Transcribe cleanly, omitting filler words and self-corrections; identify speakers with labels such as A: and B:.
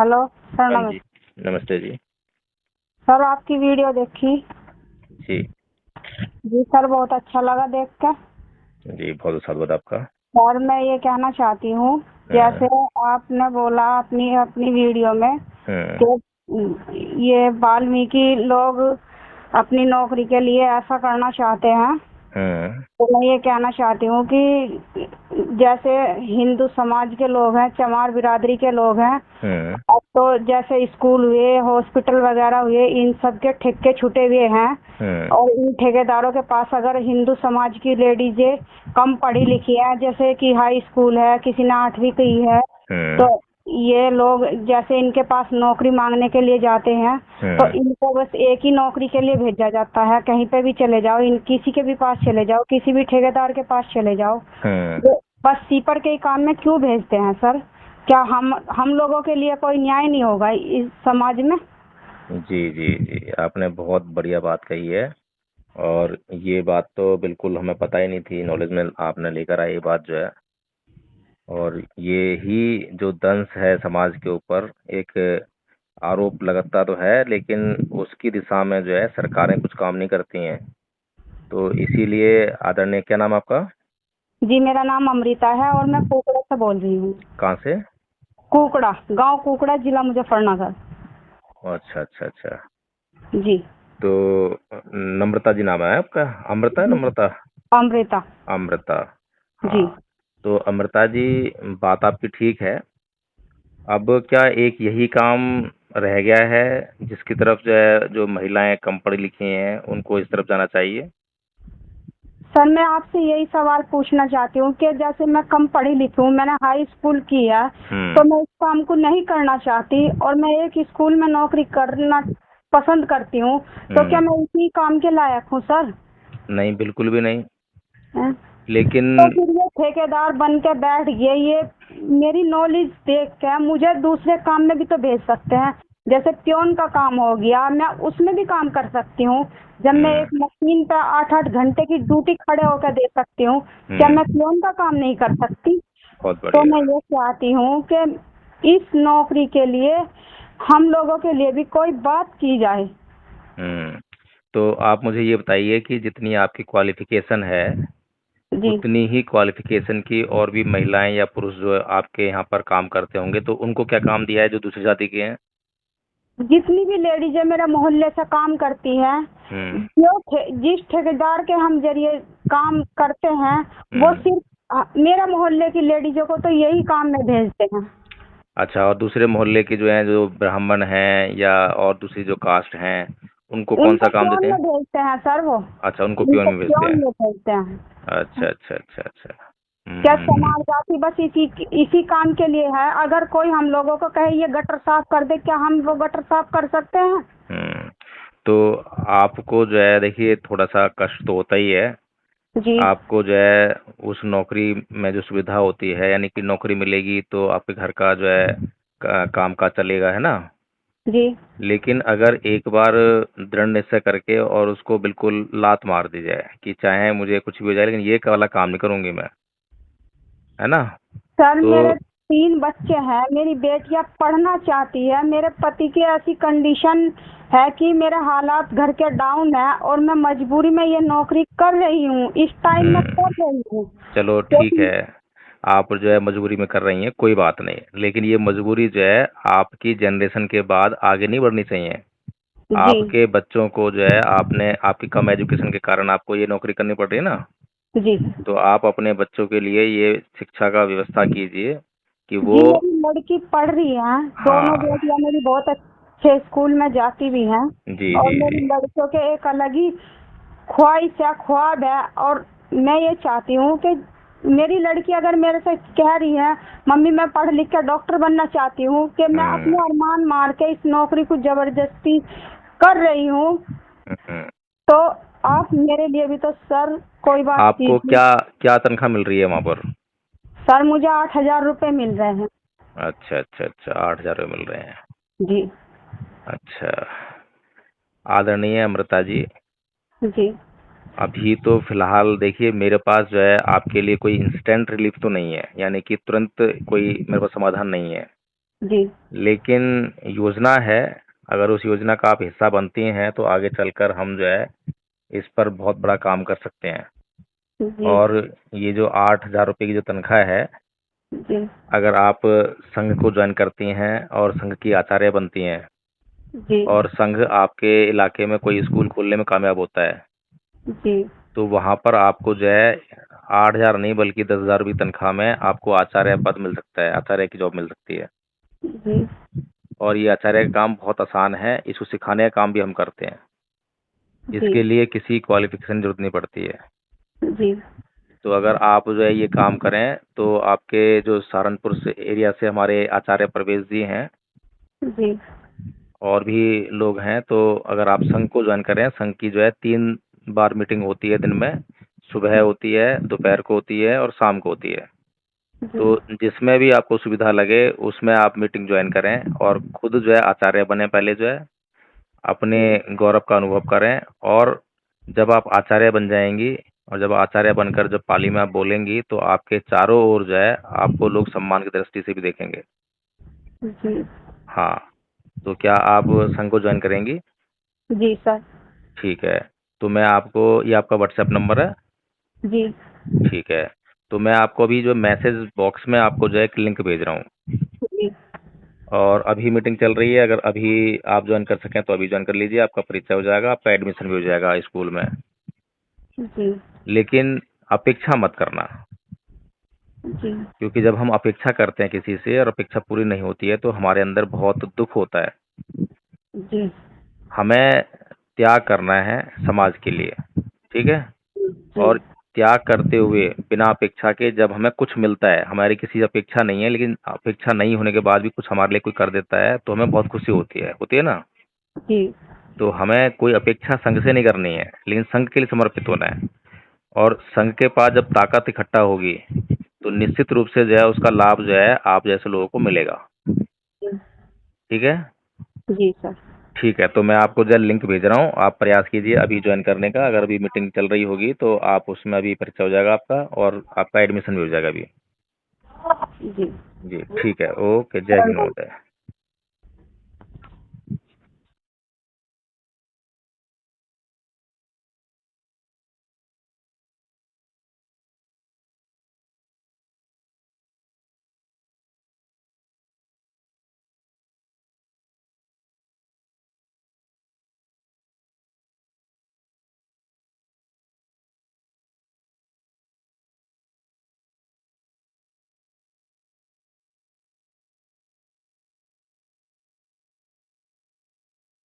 A: Hello sir,
B: हाँ जी।
A: नमस्ते।
B: नमस्ते जी।
A: सर, आपकी वीडियो देखी।
B: जी।
A: जी सर, बहुत अच्छा लगा देख कर।
B: जी, बहुत बहुत स्वागत आपका।
A: सर, मैं ये कहना चाहती हूँ, जैसे
B: हम्म।
A: आपने बोला अपनी अपनी वीडियो में
B: हम्म।
A: कि ये वाल्मीकि लोग अपनी नौकरी के लिए ऐसा करना चाहते हैं।
B: हम्म।
A: तो मैं ये कहना चाहती हूँ कि जैसे हिंदू समाज के लोग हैं, चमार बिरादरी के लोग हैं,
B: हम्म।
A: अब तो जैसे स्कूल हुए, हॉस्पिटल वगैरह हुए, इन सब के ठेके छूटे हुए हैं।
B: हम्म।
A: और इन ठेकेदारों के पास अगर हिंदू समाज की लेडीजें कम पढ़ी लिखी है, जैसे कि हाई स्कूल है, किसी ने 8वीं की है,
B: हम्म।
A: तो ये लोग जैसे इनके पास नौकरी मांगने के लिए जाते हैं, तो
B: हम्म।
A: इनको बस एक ही नौकरी के लिए भेजा जाता है। कहीं पे भी चले जाओ, इन किसी के भी पास चले जाओ, किसी भी ठेकेदार के पास चले जाओ,
B: हम्म।
A: वो बस सीपर के ही काम में क्यों भेजते हैं सर? क्या हम लोगों के लिए कोई न्याय नहीं होगा इस समाज में?
B: जी जी जी, आपने बहुत बढ़िया बात कही है। और ये बात तो बिल्कुल हमें पता ही नहीं थी, नॉलेज में आपने लेकर आई ये बात जो है। और ये ही जो दंश है समाज के ऊपर, एक आरोप लगता तो है, लेकिन उसकी दिशा में जो है सरकारें कुछ काम नहीं करती हैं। तो इसीलिए आदरणीय, क्या नाम है आपका?
A: जी, मेरा नाम अमृता है और मैं कुकड़ा से बोल रही हूँ।
B: कहाँ से?
A: कुकड़ा, गांव कुकड़ा, जिला मुजफ्फरनगर।
B: अच्छा अच्छा अच्छा।
A: जी।
B: तो नम्रता जी नाम है आपका? अमृता है,
A: जी,
B: नम्रता?
A: अमृता।
B: अमृता।
A: जी।
B: हाँ। तो अमृता जी, बात आपकी ठीक है। अब क्या एक यही काम रह गया है जिसकी तरफ जो है, जो महिलाएं कम पढ़ी लिखी हैं उनको इस तरफ जाना चाहिए?
A: सर, मैं आपसे यही सवाल पूछना चाहती हूँ कि जैसे मैं कम पढ़ी लिखी हूँ, मैंने हाई स्कूल की है,
B: हम्म।
A: तो मैं इस काम को नहीं करना चाहती और मैं एक स्कूल में नौकरी करना पसंद करती हूँ, तो क्या
B: हम्म।
A: मैं इसी काम के लायक हूँ सर?
B: नहीं, बिल्कुल भी नहीं।
A: हैं?
B: लेकिन
A: तो फिर ये ठेकेदार बन के बैठ गए, ये मेरी नॉलेज देख के मुझे दूसरे काम में भी तो भेज सकते हैं। जैसे प्योन का काम हो गया, मैं उसमें भी काम कर सकती हूँ। जब मैं
B: हम्म।
A: एक मशीन पे 8-8 घंटे की ड्यूटी खड़े होकर दे सकती हूँ, क्या मैं
B: हम्म।
A: प्योन का काम नहीं कर सकती?
B: बहुत
A: तो मैं
B: बढ़िया।
A: ये चाहती हूँ कि इस नौकरी के लिए हम लोगों के लिए भी कोई बात की जाए।
B: हम्म। तो आप मुझे ये बताइए कि जितनी आपकी क्वालिफिकेशन है,
A: जी।
B: उतनी ही क्वालिफिकेशन की और भी महिलाएं या पुरुष जो आपके यहाँ पर काम करते होंगे, तो उनको क्या काम दिया है जो दूसरी जाति के हैं?
A: जितनी भी लेडीजें मेरे मोहल्ले से काम करती हैं,
B: हम्म।
A: जिस ठेकेदार के हम जरिए काम करते हैं, वो
B: हम्म।
A: सिर्फ मेरा मोहल्ले की लेडीजों को तो यही काम में भेजते हैं।
B: अच्छा, और दूसरे मोहल्ले के जो हैं, जो ब्राह्मण हैं या और दूसरी जो कास्ट हैं, उनको कौन सा
A: उनको
B: काम
A: प्योन
B: देते
A: में
B: हैं?
A: भेजते हैं सर वो।
B: अच्छा, उनको प्योन
A: उनको
B: में भेजते
A: प्योन
B: हैं।
A: में भेजते हैं।
B: अच्छा अच्छा अच्छा अच्छा।
A: क्या समाज जाति बस इसी इसी काम के लिए है? अगर कोई हम लोगों को कहे ये गटर साफ कर दे, क्या हम वो गटर साफ कर सकते हैं?
B: हम्म। तो आपको जो है, देखिए, थोड़ा सा कष्ट तो होता ही है।
A: जी।
B: आपको जो है उस नौकरी में जो सुविधा होती है, यानी कि नौकरी मिलेगी तो आपके घर का जो है काम काज चलेगा, है ना?
A: जी।
B: लेकिन अगर एक बार दृढ़ निश्चय करके और उसको बिल्कुल लात मार दी जाए कि चाहे मुझे कुछ भी हो जाए, लेकिन ये वाला काम नहीं करूंगी मैं, है ना?
A: सर,
B: तो
A: मेरे 3 बच्चे हैं, मेरी बेटियां पढ़ना चाहती है, मेरे पति की ऐसी कंडीशन है कि मेरे हालात घर के डाउन है और मैं मजबूरी में ये नौकरी कर रही हूँ, इस टाइम में कर रही हूँ।
B: चलो ठीक
A: क्योंकि
B: है। आप जो है मजबूरी में कर रही हैं, कोई बात नहीं, लेकिन ये मजबूरी जो है आपकी जनरेशन के बाद आगे नहीं बढ़नी चाहिए।
A: जी।
B: आपके बच्चों को जो है, आपने आपकी कम एजुकेशन के कारण आपको ये नौकरी करनी पड़ रही है ना,
A: जी।
B: तो आप अपने बच्चों के लिए ये शिक्षा का व्यवस्था कीजिए कि वो।
A: जी, मेरी लड़की पढ़ रही है, दोनों
B: हाँ।
A: बेटियां मेरी बहुत अच्छे स्कूल में जाती भी हैं।
B: जी
A: और
B: जी
A: मेरी
B: जी।
A: लड़कियों के एक अलग ही ख्वाहिश है, ख्वाब है। और मैं ये चाहती हूँ कि मेरी लड़की अगर मेरे से कह रही है मम्मी मैं पढ़ लिख कर डॉक्टर बनना चाहती हूँ, कि मैं
B: हम्म।
A: अपने अरमान मार के इस नौकरी को जबरदस्ती कर रही हूँ,
B: हम्म।
A: तो आप मेरे लिए भी तो सर कोई बात
B: आपको
A: कीजिए।
B: क्या क्या तनख्वाह मिल रही है वहाँ पर?
A: सर, मुझे 8,000 रुपये मिल रहे हैं।
B: अच्छा अच्छा अच्छा, 8,000 रुपये मिल रहे हैं।
A: जी।
B: अच्छा। आदरणीय अमृता जी,
A: जी।
B: अभी तो फिलहाल देखिए, मेरे पास जो है आपके लिए कोई इंस्टेंट रिलीफ तो नहीं है, यानी कि तुरंत कोई मेरे पास समाधान नहीं है।
A: जी
B: लेकिन योजना है, अगर उस योजना का आप हिस्सा बनती हैं तो आगे चलकर हम जो है इस पर बहुत बड़ा काम कर सकते हैं।
A: जी
B: और ये जो 8,000 रुपये की जो तनख्वाह है,
A: जी
B: अगर आप संघ को ज्वाइन करती हैं और संघ की आचार्य बनती हैं
A: जी
B: और संघ आपके इलाके में कोई स्कूल खोलने में कामयाब होता है,
A: जी
B: तो वहाँ पर आपको जो है 8,000 नहीं बल्कि 10,000 रुपये तनख्वाह में आपको आचार्य पद मिल सकता है, आचार्य की जॉब मिल सकती है।
A: जी
B: और ये आचार्य का काम बहुत आसान है, इसको सिखाने का काम भी हम करते हैं।
A: जी
B: इसके लिए किसी क्वालिफिकेशन की जरूरत नहीं पड़ती है।
A: जी
B: तो अगर आप जो है ये काम करें तो आपके जो सहारनपुर से एरिया से हमारे आचार्य प्रवेश जी हैं
A: जी
B: और भी लोग हैं, तो अगर आप संघ को ज्वाइन करें, संघ की जो है 3 बार मीटिंग होती है दिन में, सुबह होती है, दोपहर को होती है और शाम को होती है।
A: जी
B: तो जिसमें भी आपको सुविधा लगे उसमें आप मीटिंग ज्वाइन करें और खुद जो है आचार्य बने, पहले जो है अपने गौरव का अनुभव करें। और जब आप आचार्य बन जाएंगी और जब आचार्य बनकर जब पाली में आप बोलेंगी तो आपके चारों ओर जो है आपको लोग सम्मान की दृष्टि से भी देखेंगे।
A: जी
B: हाँ, तो क्या आप संघ को ज्वाइन करेंगी?
A: जी सर।
B: ठीक है, तो मैं आपको, ये आपका व्हाट्सएप नंबर है?
A: जी
B: ठीक है, तो मैं आपको अभी जो मैसेज बॉक्स में आपको जो है एक लिंक भेज रहा हूँ।
A: जी
B: और अभी मीटिंग चल रही है, अगर अभी आप ज्वाइन कर सकें तो अभी ज्वाइन कर लीजिए, आपका परिचय हो जाएगा, आपका एडमिशन भी हो जाएगा स्कूल में।
A: जी
B: लेकिन अपेक्षा मत करना,
A: जी
B: क्योंकि जब हम अपेक्षा करते हैं किसी से और अपेक्षा पूरी नहीं होती है तो हमारे अंदर बहुत दुख होता है।
A: जी
B: हमें त्याग करना है समाज के लिए, ठीक है?
A: जी
B: और त्याग करते हुए बिना अपेक्षा के जब हमें कुछ मिलता है, हमारी किसी अपेक्षा नहीं है लेकिन अपेक्षा नहीं होने के बाद भी कुछ हमारे लिए कोई कर देता है तो हमें बहुत खुशी होती है ना?
A: जी
B: तो हमें कोई अपेक्षा संघ से नहीं करनी है, लेकिन संघ के लिए समर्पित होना है। और संघ के पास जब ताकत इकट्ठा होगी तो निश्चित रूप से जो है उसका लाभ जो है आप जैसे लोगों को मिलेगा। ठीक है?
A: जी सर।
B: ठीक है, तो मैं आपको जो लिंक भेज रहा हूँ, आप प्रयास कीजिए अभी ज्वाइन करने का। अगर अभी मीटिंग चल रही होगी तो आप उसमें अभी परिचय हो जाएगा आपका और आपका एडमिशन भी हो जाएगा अभी।
A: जी
B: जी ठीक है, ओके, जय हिंद महोदय।